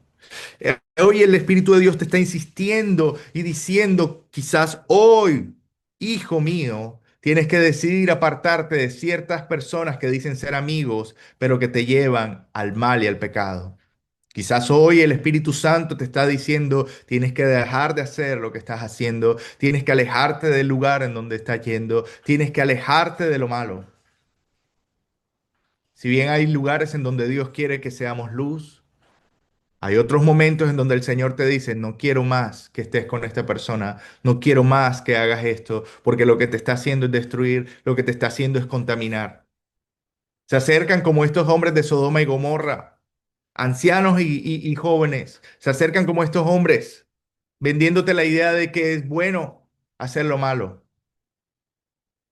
Hoy el Espíritu de Dios te está insistiendo y diciendo, quizás hoy, hijo mío, tienes que decidir apartarte de ciertas personas que dicen ser amigos, pero que te llevan al mal y al pecado. Quizás hoy el Espíritu Santo te está diciendo, tienes que dejar de hacer lo que estás haciendo, tienes que alejarte del lugar en donde estás yendo, tienes que alejarte de lo malo. Si bien hay lugares en donde Dios quiere que seamos luz, hay otros momentos en donde el Señor te dice, no quiero más que estés con esta persona, no quiero más que hagas esto, porque lo que te está haciendo es destruir, lo que te está haciendo es contaminar. Se acercan como estos hombres de Sodoma y Gomorra, ancianos y jóvenes, se acercan como estos hombres, vendiéndote la idea de que es bueno hacer lo malo.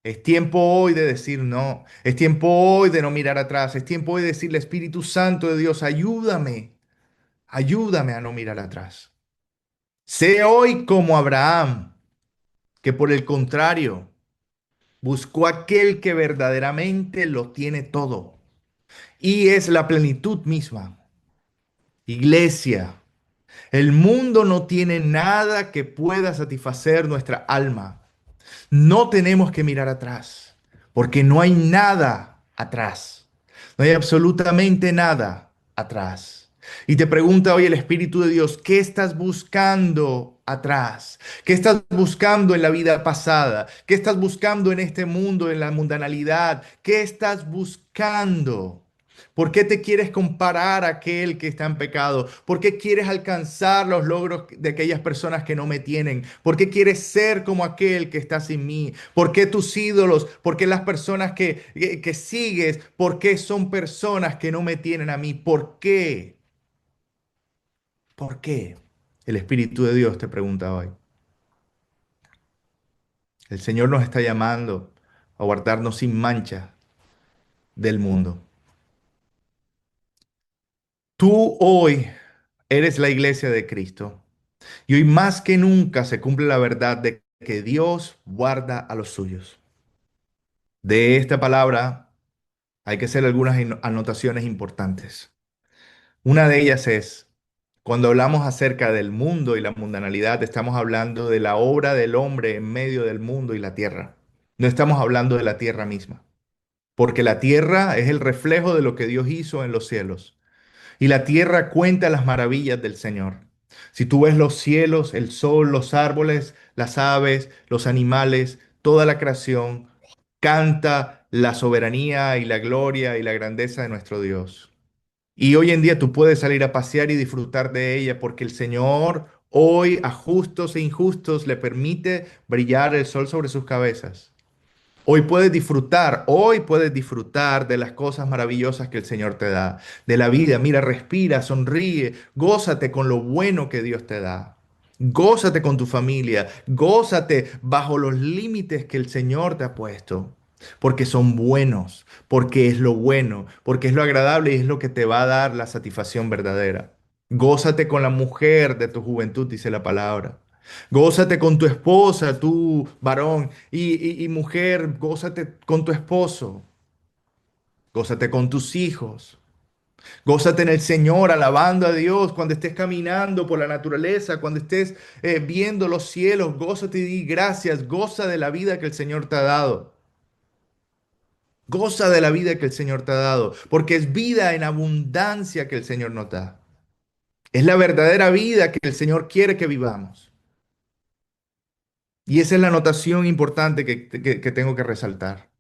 Es tiempo hoy de decir no, es tiempo hoy de no mirar atrás, es tiempo hoy de decirle, Espíritu Santo de Dios, ayúdame, ayúdame a no mirar atrás. Sé hoy como Abraham, que por el contrario buscó aquel que verdaderamente lo tiene todo y es la plenitud misma. Iglesia, el mundo no tiene nada que pueda satisfacer nuestra alma. No tenemos que mirar atrás, porque no hay nada atrás. No hay absolutamente nada atrás. Y te pregunta hoy el Espíritu de Dios, ¿qué estás buscando atrás? ¿Qué estás buscando en la vida pasada? ¿Qué estás buscando en este mundo, en la mundanalidad? ¿Qué estás buscando? ¿Por qué te quieres comparar a aquel que está en pecado? ¿Por qué quieres alcanzar los logros de aquellas personas que no me tienen? ¿Por qué quieres ser como aquel que está sin mí? ¿Por qué tus ídolos? ¿Por qué las personas que sigues? ¿Por qué son personas que no me tienen a mí? ¿Por qué? ¿Por qué? El Espíritu de Dios te pregunta hoy. El Señor nos está llamando a guardarnos sin mancha del mundo. Tú hoy eres la iglesia de Cristo. Y hoy más que nunca se cumple la verdad de que Dios guarda a los suyos. De esta palabra hay que hacer algunas anotaciones importantes. Una de ellas es, cuando hablamos acerca del mundo y la mundanalidad, estamos hablando de la obra del hombre en medio del mundo y la tierra. No estamos hablando de la tierra misma, porque la tierra es el reflejo de lo que Dios hizo en los cielos. Y la tierra cuenta las maravillas del Señor. Si tú ves los cielos, el sol, los árboles, las aves, los animales, toda la creación, canta la soberanía y la gloria y la grandeza de nuestro Dios. Y hoy en día tú puedes salir a pasear y disfrutar de ella porque el Señor hoy a justos e injustos le permite brillar el sol sobre sus cabezas. Hoy puedes disfrutar de las cosas maravillosas que el Señor te da, de la vida. Mira, respira, sonríe, gózate con lo bueno que Dios te da. Gózate con tu familia, gózate bajo los límites que el Señor te ha puesto, porque son buenos, porque es lo bueno, porque es lo agradable y es lo que te va a dar la satisfacción verdadera. Gózate con la mujer de tu juventud, dice la palabra. Gózate con tu esposa, tú varón, y mujer, gózate con tu esposo, gózate con tus hijos, gózate en el Señor, alabando a Dios cuando estés caminando por la naturaleza, cuando estés viendo los cielos, gózate y di gracias, goza de la vida que el Señor te ha dado. Goza de la vida que el Señor te ha dado, porque es vida en abundancia que el Señor nos da. Es la verdadera vida que el Señor quiere que vivamos. Y esa es la anotación importante que tengo que resaltar.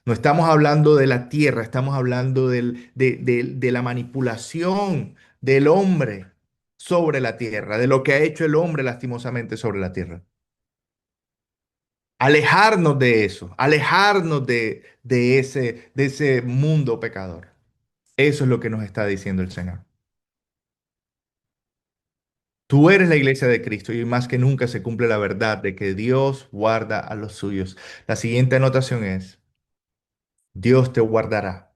No estamos hablando de la tierra, estamos hablando de la manipulación del hombre sobre la tierra, de lo que ha hecho el hombre lastimosamente sobre la tierra. Alejarnos de eso, alejarnos de ese mundo pecador. Eso es lo que nos está diciendo el Señor. Tú eres la iglesia de Cristo y más que nunca se cumple la verdad de que Dios guarda a los suyos. La siguiente anotación es, Dios te guardará,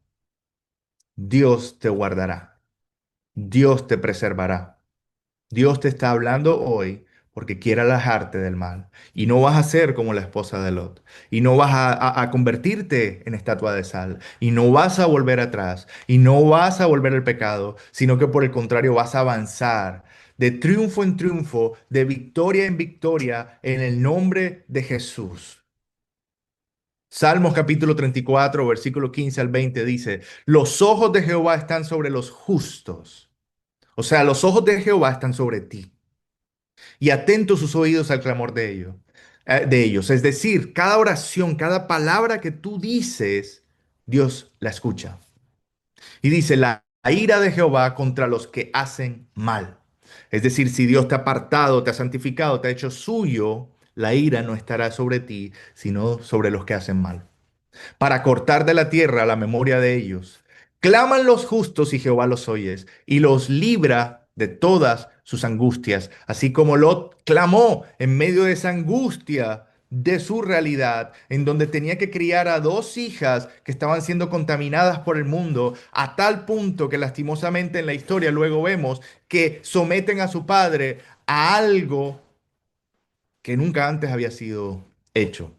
Dios te guardará, Dios te preservará. Dios te está hablando hoy porque quiere alejarte del mal. Y no vas a ser como la esposa de Lot. Y no vas a convertirte en estatua de sal. Y no vas a volver atrás. Y no vas a volver al pecado, sino que por el contrario vas a avanzar de triunfo en triunfo, de victoria en victoria, en el nombre de Jesús. Salmos capítulo 34, versículo 15 al 20 dice, los ojos de Jehová están sobre los justos. O sea, los ojos de Jehová están sobre ti y atentos sus oídos al clamor de ellos. Es decir, cada oración, cada palabra que tú dices, Dios la escucha. Y dice, la ira de Jehová contra los que hacen mal. Es decir, si Dios te ha apartado, te ha santificado, te ha hecho suyo, la ira no estará sobre ti, sino sobre los que hacen mal para cortar de la tierra la memoria de ellos. Claman los justos y Jehová los oyes y los libra de todas sus angustias, así como Lot clamó en medio de esa angustia de su realidad, en donde tenía que criar a dos hijas que estaban siendo contaminadas por el mundo, a tal punto que lastimosamente en la historia luego vemos que someten a su padre a algo que nunca antes había sido hecho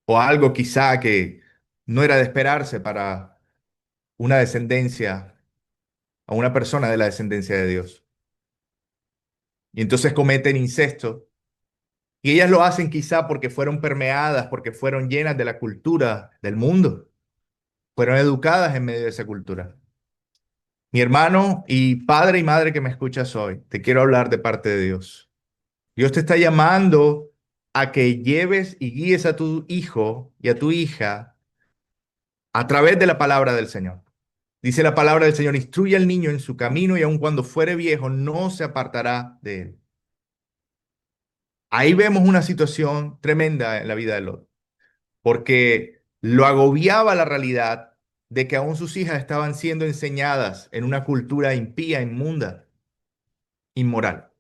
o algo quizá que no era de esperarse para una descendencia o una persona de la descendencia de Dios. Y entonces cometen incesto. Y ellas lo hacen quizá porque fueron permeadas, porque fueron llenas de la cultura del mundo, fueron educadas en medio de esa cultura. Mi hermano y padre y madre que me escuchas hoy, te quiero hablar de parte de Dios. Dios te está llamando a que lleves y guíes a tu hijo y a tu hija a través de la palabra del Señor. Dice la palabra del Señor, instruye al niño en su camino y aun cuando fuere viejo no se apartará de él. Ahí vemos una situación tremenda en la vida de Lot, porque lo agobiaba la realidad de que aún sus hijas estaban siendo enseñadas en una cultura impía, inmunda, inmoral.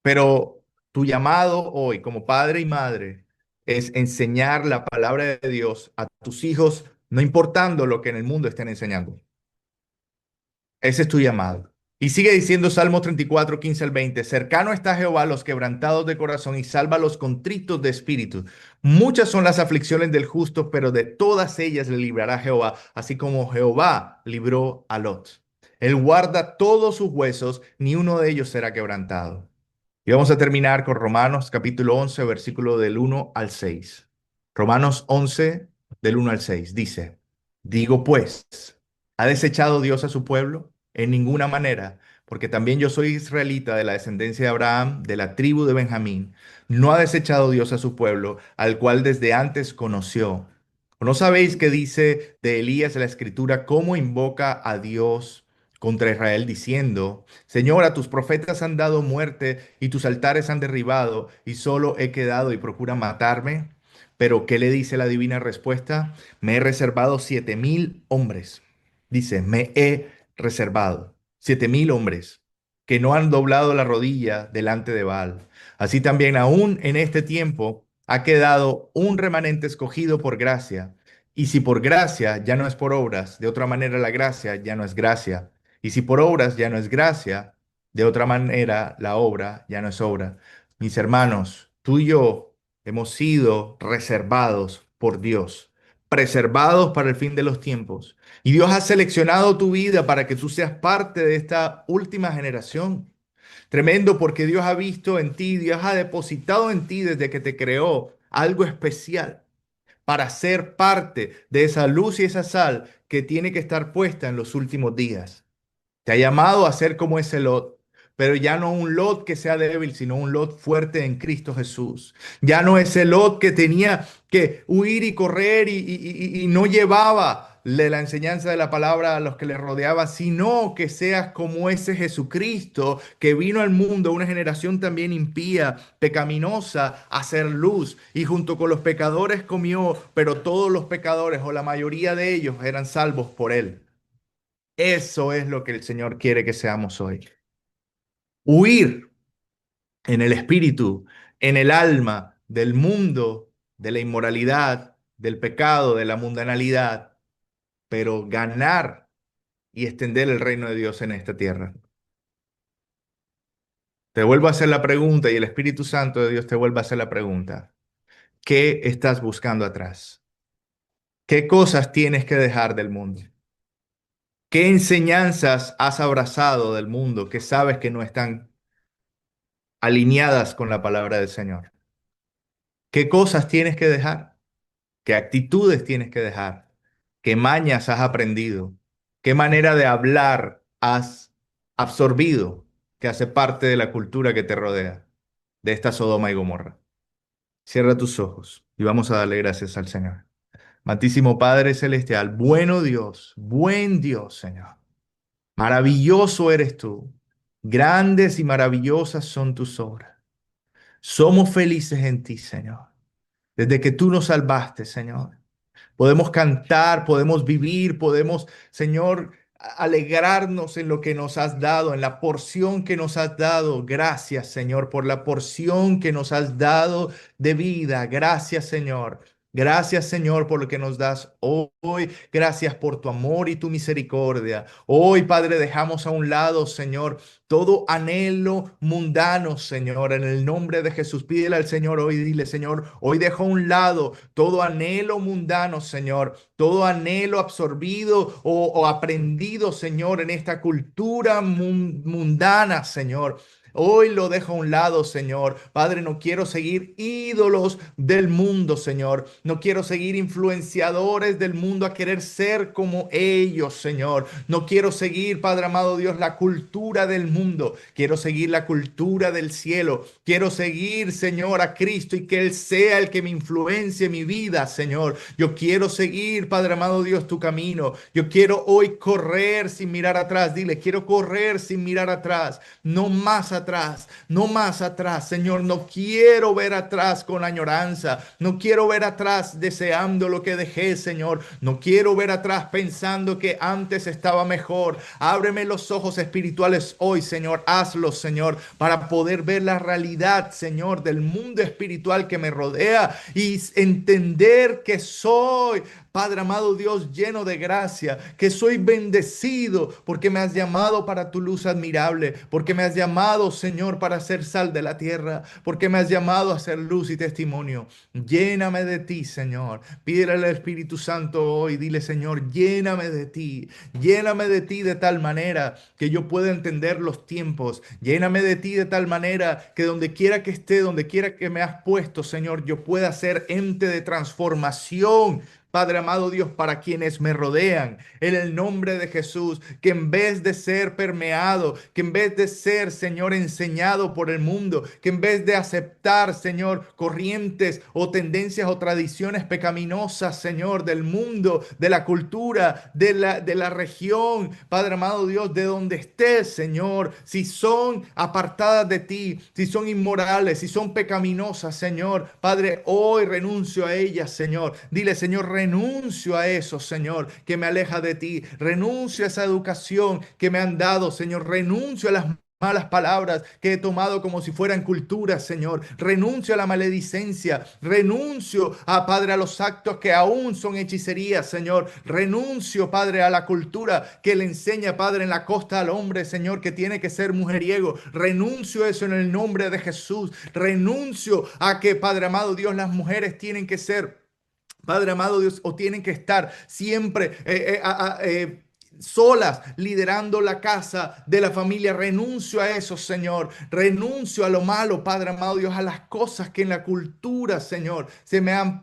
Pero tu llamado hoy como padre y madre es enseñar la palabra de Dios a tus hijos, no importando lo que en el mundo estén enseñando. Ese es tu llamado. Y sigue diciendo Salmo 34, 15 al 20, cercano está Jehová a los quebrantados de corazón y salva a los contritos de espíritu. Muchas son las aflicciones del justo, pero de todas ellas le librará Jehová, así como Jehová libró a Lot. Él guarda todos sus huesos, ni uno de ellos será quebrantado. Y vamos a terminar con Romanos capítulo 11, versículo del 1 al 6. Romanos 11, del 1 al 6, dice, digo pues, ¿ha desechado Dios a su pueblo? En ninguna manera, porque también yo soy israelita de la descendencia de Abraham, de la tribu de Benjamín. No ha desechado Dios a su pueblo, al cual desde antes conoció. ¿O no sabéis qué dice de Elías en la escritura, cómo invoca a Dios contra Israel diciendo, Señor, a tus profetas han dado muerte y tus altares han derribado y solo he quedado y procura matarme? Pero ¿qué le dice la divina respuesta? Me he reservado 7.000 hombres. Dice, me he reservado 7.000 hombres que no han doblado la rodilla delante de Baal. Así también aún en este tiempo ha quedado un remanente escogido por gracia. Y si por gracia ya no es por obras, de otra manera la gracia ya no es gracia. Y si por obras ya no es gracia, de otra manera la obra ya no es obra. Mis hermanos, tú y yo hemos sido reservados por Dios, preservados para el fin de los tiempos. Y Dios ha seleccionado tu vida para que tú seas parte de esta última generación. Tremendo porque Dios ha visto en ti, Dios ha depositado en ti desde que te creó algo especial para ser parte de esa luz y esa sal que tiene que estar puesta en los últimos días. Te ha llamado a ser como ese Lot, pero ya no un Lot que sea débil, sino un Lot fuerte en Cristo Jesús. Ya no ese Lot que tenía que huir y correr y no llevaba la enseñanza de la palabra a los que le rodeaban, sino que seas como ese Jesucristo que vino al mundo, una generación también impía, pecaminosa, a hacer luz y junto con los pecadores comió, pero todos los pecadores o la mayoría de ellos eran salvos por él. Eso es lo que el Señor quiere que seamos hoy. Huir en el espíritu, en el alma del mundo, de la inmoralidad, del pecado, de la mundanalidad, pero ganar y extender el reino de Dios en esta tierra. Te vuelvo a hacer la pregunta y el Espíritu Santo de Dios te vuelve a hacer la pregunta. ¿Qué estás buscando atrás? ¿Qué cosas tienes que dejar del mundo? ¿Qué enseñanzas has abrazado del mundo que sabes que no están alineadas con la palabra del Señor? ¿Qué cosas tienes que dejar? ¿Qué actitudes tienes que dejar? ¿Qué mañas has aprendido? ¿Qué manera de hablar has absorbido que hace parte de la cultura que te rodea, de esta Sodoma y Gomorra? Cierra tus ojos y vamos a darle gracias al Señor. Amantísimo Padre Celestial, bueno Dios, buen Dios, Señor. Maravilloso eres tú. Grandes y maravillosas son tus obras. Somos felices en ti, Señor. Desde que tú nos salvaste, Señor. Podemos cantar, podemos vivir, podemos, Señor, alegrarnos en lo que nos has dado, en la porción que nos has dado. Gracias, Señor, por la porción que nos has dado de vida. Gracias, Señor. Gracias, Señor, por lo que nos das hoy. Gracias por tu amor y tu misericordia. Hoy, Padre, dejamos a un lado, Señor, todo anhelo mundano, Señor, en el nombre de Jesús. Pídele al Señor hoy, dile, Señor, hoy dejo a un lado todo anhelo mundano, Señor, todo anhelo absorbido o aprendido, Señor, en esta cultura mundana, Señor. Hoy lo dejo a un lado, Señor. Padre, no quiero seguir ídolos del mundo, Señor. No quiero seguir influenciadores del mundo a querer ser como ellos, Señor. No quiero seguir, Padre amado Dios, la cultura del mundo. Quiero seguir la cultura del cielo. Quiero seguir, Señor, a Cristo y que Él sea el que me influencie mi vida, Señor. Yo quiero seguir, Padre amado Dios, tu camino. Yo quiero hoy correr sin mirar atrás. Dile, quiero correr sin mirar atrás. No más atrás, no más atrás, Señor. No quiero ver atrás con añoranza. No quiero ver atrás deseando lo que dejé, Señor. No quiero ver atrás pensando que antes estaba mejor. Ábreme los ojos espirituales hoy, Señor. Hazlo, Señor, para poder ver la realidad, Señor, del mundo espiritual que me rodea y entender que soy, Padre amado Dios, lleno de gracia, que soy bendecido porque me has llamado para tu luz admirable, porque me has llamado, Señor, para ser sal de la tierra, porque me has llamado a ser luz y testimonio. Lléname de ti, Señor. Pídele al Espíritu Santo hoy, dile, Señor, lléname de ti de tal manera que yo pueda entender los tiempos. Lléname de ti de tal manera que donde quiera que esté, donde quiera que me has puesto, Señor, yo pueda ser ente de transformación Padre amado Dios, para quienes me rodean, en el nombre de Jesús, que en vez de ser permeado, que en vez de ser, Señor, enseñado por el mundo, que en vez de aceptar, Señor, corrientes o tendencias o tradiciones pecaminosas, Señor, del mundo, de la cultura, de la región, Padre amado Dios, de donde estés, Señor, si son apartadas de ti, si son inmorales, si son pecaminosas, Señor, Padre, hoy renuncio a ellas, Señor. Dile, Señor, renuncio a eso, Señor, que me aleja de ti. Renuncio a esa educación que me han dado, Señor. Renuncio a las malas palabras que he tomado como si fueran culturas, Señor. Renuncio a la maledicencia. Renuncio a, Padre, a los actos que aún son hechicerías, Señor. Renuncio, Padre, a la cultura que le enseña, Padre, en la costa al hombre, Señor, que tiene que ser mujeriego. Renuncio a eso en el nombre de Jesús. Renuncio a que, Padre amado Dios, las mujeres tienen que ser, Padre amado Dios, o tienen que estar siempre solas liderando la casa de la familia. Renuncio a eso, Señor. Renuncio a lo malo, Padre amado Dios, a las cosas que en la cultura, Señor, se me han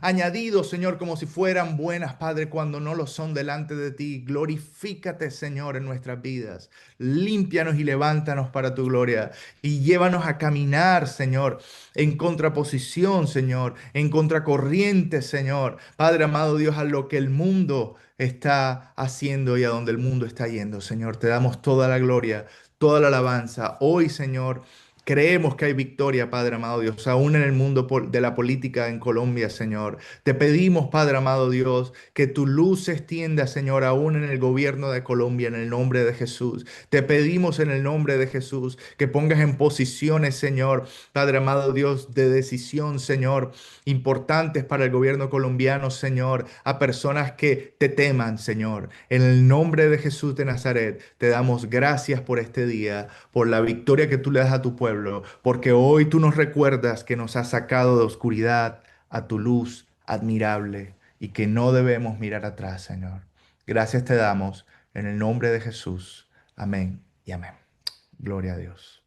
añadido, Señor, como si fueran buenas, Padre, cuando no lo son delante de ti. Glorifícate, Señor, en nuestras vidas. Límpianos y levántanos para tu gloria y llévanos a caminar, Señor, en contraposición, Señor, en contracorriente, Señor. Padre amado Dios, a lo que el mundo está haciendo y a donde el mundo está yendo, Señor. Te damos toda la gloria, toda la alabanza. Hoy, Señor, creemos que hay victoria, Padre amado Dios, aún en el mundo de la política en Colombia, Señor. Te pedimos, Padre amado Dios, que tu luz se extienda, Señor, aún en el gobierno de Colombia, en el nombre de Jesús. Te pedimos en el nombre de Jesús que pongas en posiciones, Señor, Padre amado Dios, de decisión, Señor, importantes para el gobierno colombiano, Señor, a personas que te teman, Señor. En el nombre de Jesús de Nazaret, te damos gracias por este día, por la victoria que tú le das a tu pueblo, porque hoy tú nos recuerdas que nos has sacado de oscuridad a tu luz admirable y que no debemos mirar atrás, Señor. Gracias te damos en el nombre de Jesús. Amén y amén. Gloria a Dios.